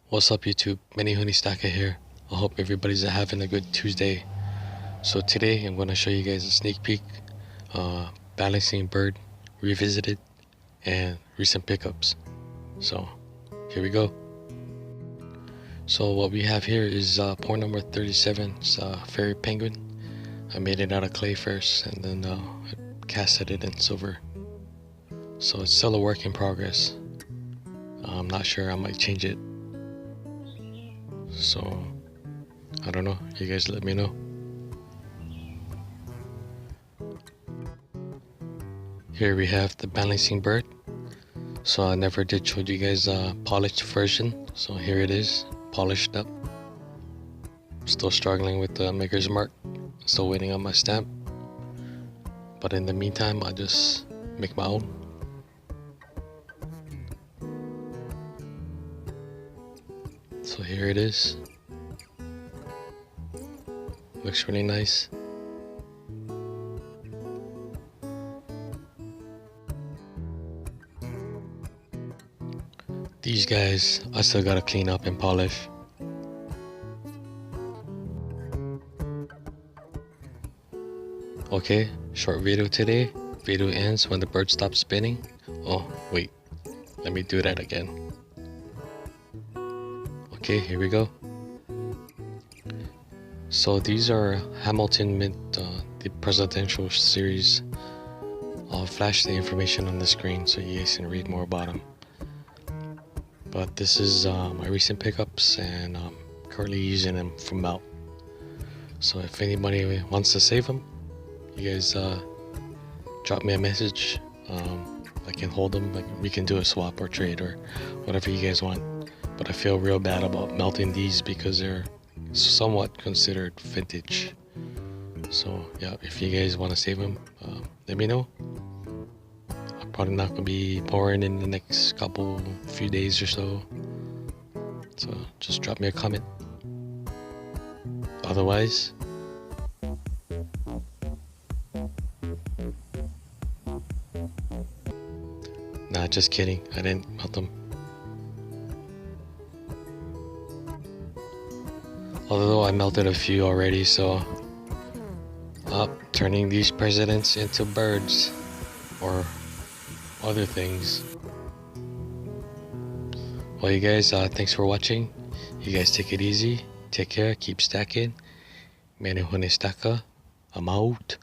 What's up YouTube, Menehune Stacker here. I hope everybody's having a good Tuesday. So today I'm going to show you guys a sneak peek, Balancing Bird Revisited and recent pickups. So here we go. So what we have here is pour number 37. It's a fairy penguin. I made it out of clay first and then I casted it in silver. So it's still a work in progress. I'm not sure, I might change it. So I don't know, you guys let me know. Here we have the Balancing Bird. So I never did show you guys a polished version, so here it is, polished up. Still struggling with the maker's mark, still waiting on my stamp, but in the meantime I'll just make my own. So here it is. Looks really nice. These guys I still gotta clean up and polish. Okay, short video today. Video ends when the bird stops spinning. Oh wait, let me do that again. Okay, here we go. So these are Hamilton Mint, the presidential series. I'll flash the information on the screen so you guys can read more about them. But this is my recent pickups, and I'm currently using them from out. So if anybody wants to save them, you guys drop me a message. I can hold them, like we can do a swap or trade or whatever you guys want. But I feel real bad about melting these because they're somewhat considered vintage. So yeah, if you guys want to save them, let me know. I'm probably not gonna be pouring in the next few days or so. So just drop me a comment. Otherwise, nah, just kidding. I didn't melt them. Although I melted a few already, so turning these presidents into birds or other things. Well, you guys, thanks for watching. You guys take it easy. Take care. Keep stacking. Menehune Stacker. I'm out.